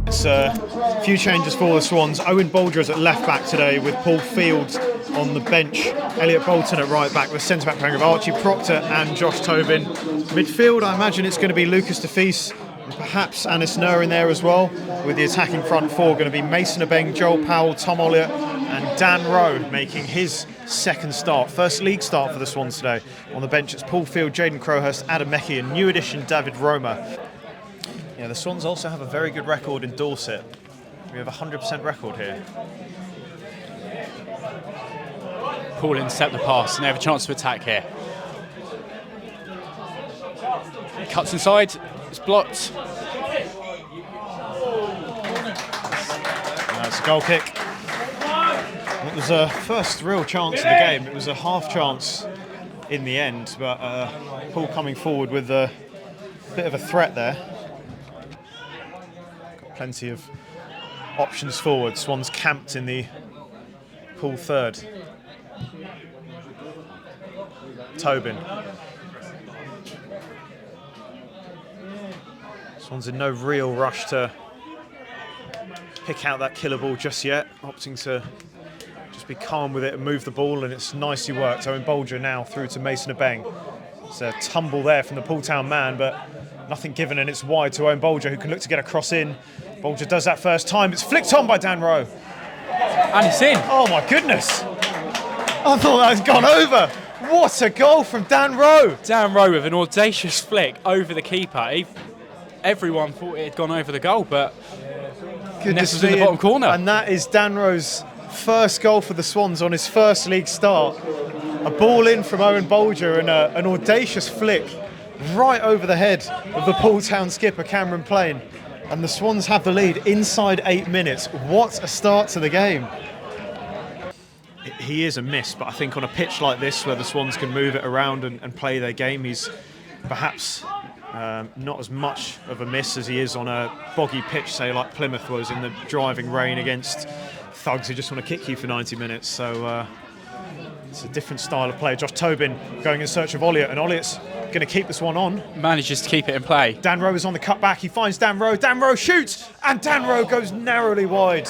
It's a few changes for the Swans. Owen Bolger is at left back today with Paul Fields on the bench. Elliot Bolton at right back with centre back pairing of Archie Proctor and Josh Tobin. Midfield, I imagine it's going to be Lucas DeFeece and perhaps Anis Nur in there as well, with the attacking front four going to be Mason Abeng, Joel Powell, Tom Olliott and Dan Rowe making his second start, first league start for the Swans today. On the bench it's Paul Field, Jaden Crowhurst, Adam Meckie and new addition David Roma. Yeah, the Swans also have a very good record in Dorset. We have a 100% record here. Poole intercept the pass and they have a chance to attack here. Cuts inside, it's blocked. That's a goal kick. It was a first real chance of the game. It was a half chance in the end, but Poole coming forward with a bit of a threat there. Got plenty of options forward. Swans camped in the Poole third. Tobin. Swans in no real rush to pick out that killer ball just yet, opting to just be calm with it and move the ball, and it's nicely worked. Owen Bolger now through to Mason Abeng. It's a tumble there from the Poole Town man, but nothing given, and it's wide to Owen Bolger, who can look to get a cross in. Bolger does that first time. It's flicked on by Dan Rowe. And it's in. Oh my goodness. I thought that had gone over. What a goal from Dan Rowe. Dan Rowe with an audacious flick over the keeper. Everyone thought it had gone over the goal, but Ness was in the bottom corner. And that is Dan Rowe's first goal for the Swans on his first league start. A ball in from Owen Bolger and an audacious flick right over the head of the Poole Town skipper Cameron Plain. And the Swans have the lead inside 8 minutes. What a start to the game. He is a miss, but I think on a pitch like this where the Swans can move it around and play their game, he's perhaps not as much of a miss as he is on a boggy pitch, say like Plymouth was in the driving rain against thugs who just want to kick you for 90 minutes. So it's a different style of play. Josh Tobin going in search of Olliott, and Olliott's going to keep this one on. Manages to keep it in play. Dan Rowe is on the cutback. He finds Dan Rowe. Dan Rowe shoots, and Dan Rowe goes narrowly wide.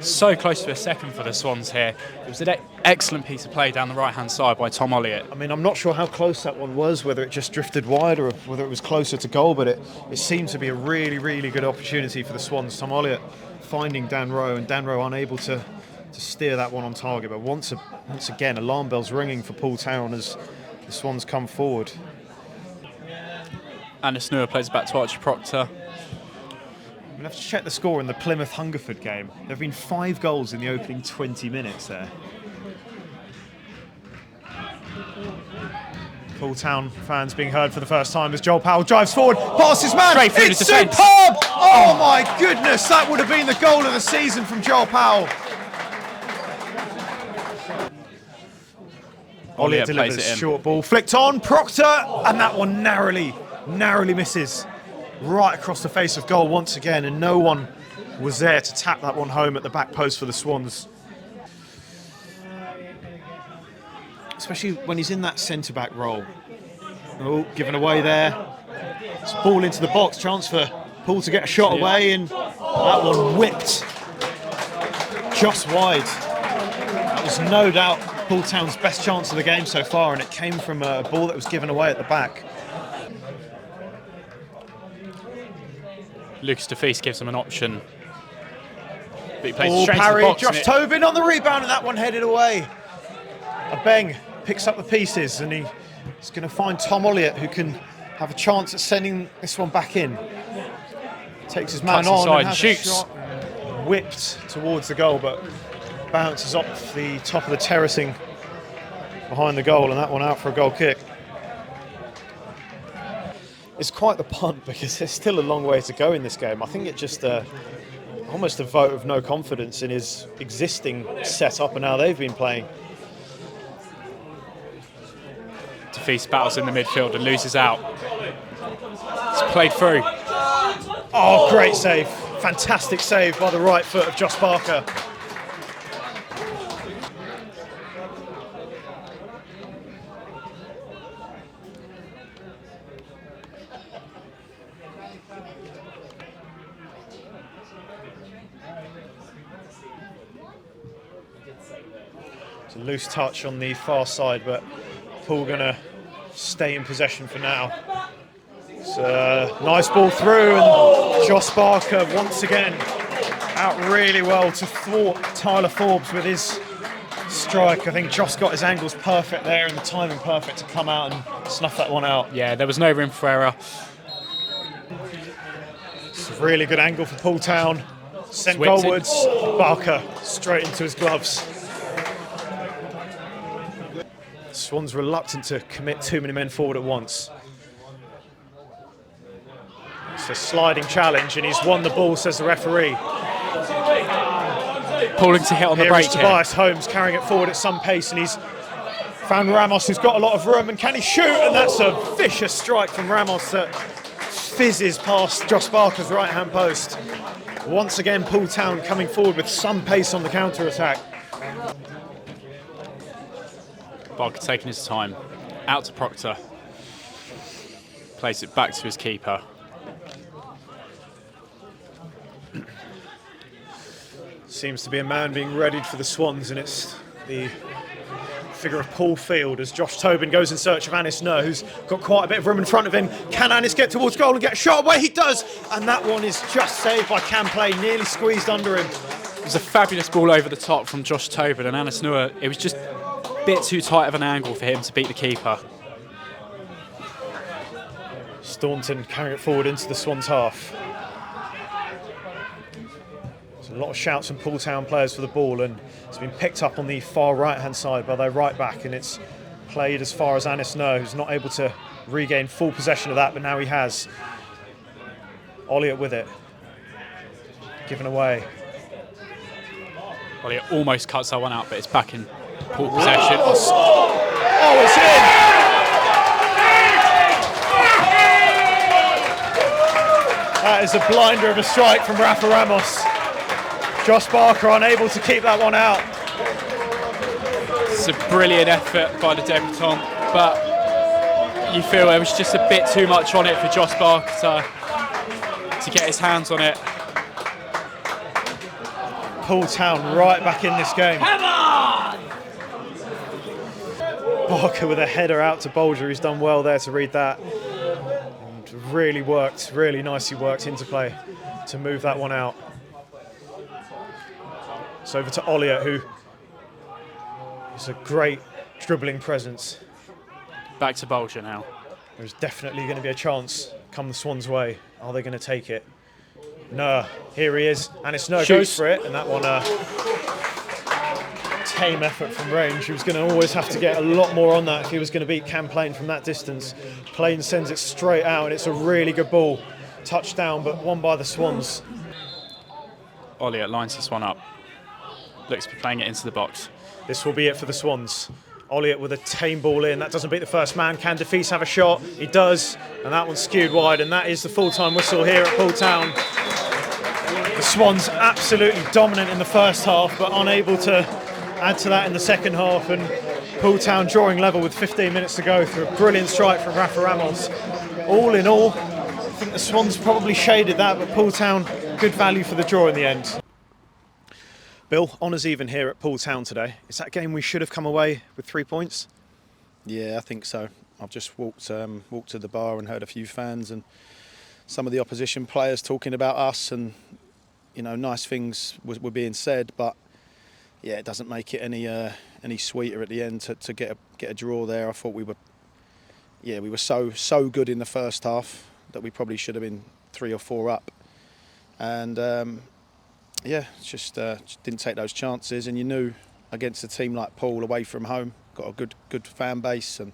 So close to a second for the Swans here. It was an excellent piece of play down the right-hand side by Tom Olliott. I mean, I'm not sure how close that one was, whether it just drifted wide or whether it was closer to goal, but it seemed to be a really, really good opportunity for the Swans. Tom Olliott finding Dan Rowe, and Dan Rowe unable to steer that one on target. But once again, alarm bells ringing for Poole Town as the Swans come forward. Anis Nur plays back to Archie Proctor. I'm going to have to check the score in the Plymouth-Hungerford game. There have been 5 goals in the opening 20 minutes there. Poole Town fans being heard for the first time as Joel Powell drives forward, past his man. Straight through it's the defence. Superb! Oh my goodness, that would have been the goal of the season from Joel Powell. Olliott delivers short ball, flicked on, Proctor, and that one narrowly misses. Right across the face of goal once again, and no one was there to tap that one home at the back post for the Swans. Especially when he's in that centre-back role. Oh, given away there. It's ball into the box, chance for Poole to get a shot away, and that one whipped just wide. That was no doubt Poole Town's best chance of the game so far, and it came from a ball that was given away at the back. Lucas DeFeece gives him an option. But he plays straight parry, to the box. Josh Tobin on the rebound, and that one headed away. Abeng picks up the pieces, and he's going to find Tom Olliott, who can have a chance at sending this one back in. Takes his man on and has shoots. a shot whipped towards the goal, but bounces off the top of the terracing behind the goal, and that one out for a goal kick. It's quite the punt because there's still a long way to go in this game. I think it's just almost a vote of no confidence in his existing setup and how they've been playing. DeFeece battles in the midfield and loses out. It's played through. Oh, great save. Fantastic save by the right foot of Josh Barker. a loose touch on the far side, but Poole going to stay in possession for now. It's a nice ball through, and Josh Barker once again out really well to thwart Tyler Forbes with his strike. I think Josh got his angles perfect there and the timing perfect to come out and snuff that one out. Yeah, there was no room for error. It's a really good angle for Poole Town. Sent Swips goalwards, Barker straight into his gloves. Swans reluctant to commit too many men forward at once. It's a sliding challenge and he's won the ball, says the referee. Pulling to hit on the Here break is here. Tobias Holmes carrying it forward at some pace, and he's found Ramos, who's got a lot of room, and can he shoot? And that's a vicious strike from Ramos that fizzes past Josh Barker's right-hand post. Once again, Poole Town coming forward with some pace on the counter-attack. Barker taking his time. Out to Proctor. Plays it back to his keeper. Seems to be a man being readied for the Swans, and it's the figure of Paul Field as Josh Tobin goes in search of Anis Nur, who's got quite a bit of room in front of him. Can Anis get towards goal and get a shot away? He does, and that one is just saved by Cam Play, nearly squeezed under him. It was a fabulous ball over the top from Josh Tobin, and Anis Nur, it was just a bit too tight of an angle for him to beat the keeper. Staunton carrying it forward into the Swans half. There's a lot of shouts from Poole Town players for the ball, and it's been picked up on the far right-hand side by their right back, and it's played as far as Anis Nur, who's not able to regain full possession of that, but now he has. Olliott with it. Given away. Well, he almost cuts that one out, but it's back in Poole possession. Oh, it's in! That is a blinder of a strike from Rafa Ramos. Josh Barker unable to keep that one out. It's a brilliant effort by the debutant, but you feel there was just a bit too much on it for Josh Barker to get his hands on it. Poole Town right back in this game. Come on! Barker with a header out to Bolger, who's done well there to read that. And really worked, really nicely worked into play to move that one out. It's over to Olliott, who is a great dribbling presence. Back to Bolger now. There's definitely going to be a chance come the Swans' way. Are they going to take it? No, here he is. Anis Nur goes for it, and that one tame effort from range. He was going to always have to get a lot more on that if he was going to beat Cam Plain from that distance. Plain sends it straight out, and it's a really good ball. Touchdown, but won by the Swans. Olliott lines this one up. Looks to be playing it into the box. This will be it for the Swans. Olliott with a tame ball in. That doesn't beat the first man. Can DeFeece have a shot? He does, and that one's skewed wide, and that is the full-time whistle here at Poole Town. The Swans absolutely dominant in the first half, but unable to add to that in the second half, and Poole Town drawing level with 15 minutes to go through a brilliant strike from Rafa Ramos. All in all, I think the Swans probably shaded that, but Poole Town, good value for the draw in the end. Bill, honours even here at Poole Town today. Is that game we should have come away with 3 points? Yeah, I think so. I've just walked to the bar and heard a few fans and some of the opposition players talking about us, and you know, nice things were being said, but yeah, it doesn't make it any sweeter at the end to get a draw there. I thought we were so good in the first half that we probably should have been 3 or 4 up, and just didn't take those chances. And you knew against a team like Poole away from home, got a good fan base and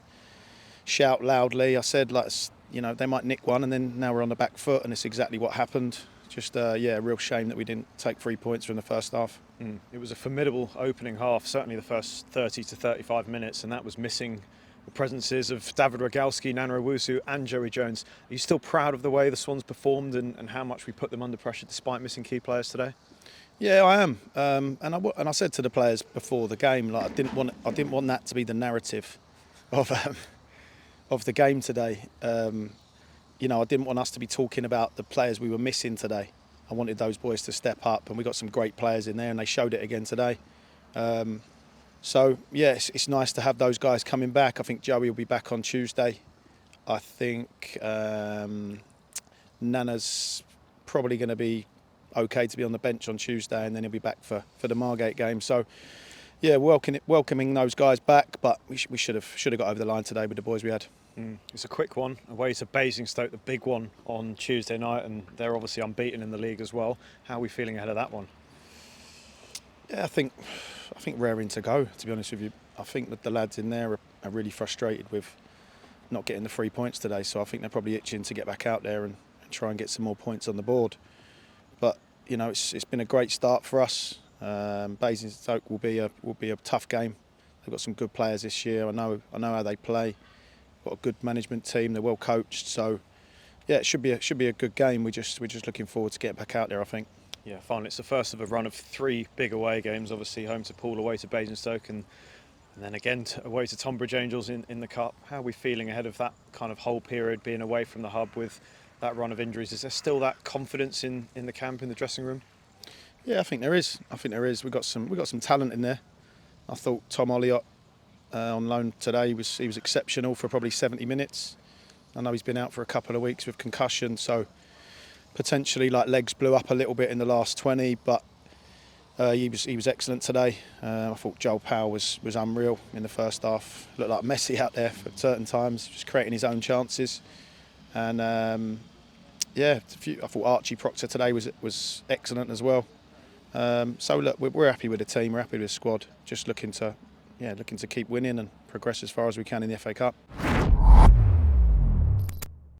shout loudly. I said, they might nick one, and then now we're on the back foot, and it's exactly what happened. Just a real shame that we didn't take 3 points from the first half. It was a formidable opening half, certainly the first 30 to 35 minutes, and that was missing the presences of David Rogalski, Nana Owusu and Joey Jones. Are you still proud of the way the Swans performed and how much we put them under pressure despite missing key players today? Yeah, I am, and I said to the players before the game, I didn't want that to be the narrative of the game today. I didn't want us to be talking about the players we were missing today. I wanted those boys to step up, and we got some great players in there, and they showed it again today. So yeah, it's nice to have those guys coming back. I think Joey will be back on Tuesday. I think Nana's probably going to be okay to be on the bench on Tuesday, and then he'll be back for the Margate game. So yeah, welcoming those guys back, but we should have got over the line today with the boys we had. It's a quick one, away to Basingstoke, the big one on Tuesday night, and they're obviously unbeaten in the league as well. How are we feeling ahead of that one? Yeah, I think raring to go, to be honest with you. I think that the lads in there are really frustrated with not getting the 3 points today, so I think they're probably itching to get back out there and try and get some more points on the board. But you know, it's been a great start for us. Basingstoke will be a tough game. They've got some good players this year. I know how they play. Got a good management team. They're well coached. So yeah, it should be a good game. We're just looking forward to getting back out there, I think. Yeah, finally, it's the first of a run of 3 big away games. Obviously, home to Poole, away to Basingstoke, and then again away to Tonbridge Angels in the cup. How are we feeling ahead of that kind of whole period, being away from the hub with that run of injuries? Is there still that confidence in the camp, in the dressing room? Yeah, I think there is. We've got some talent in there. I thought Tom Olliott on loan today he was exceptional for probably 70 minutes. I know he's been out for a couple of weeks with concussion, so potentially like legs blew up a little bit in the last 20, but he was excellent today. I thought Joel Powell was unreal in the first half. Looked like Messi out there for certain times, just creating his own chances. And yeah, I thought Archie Proctor today was excellent as well. So look, we're happy with the team, we're happy with the squad. Just looking to keep winning and progress as far as we can in the FA Cup.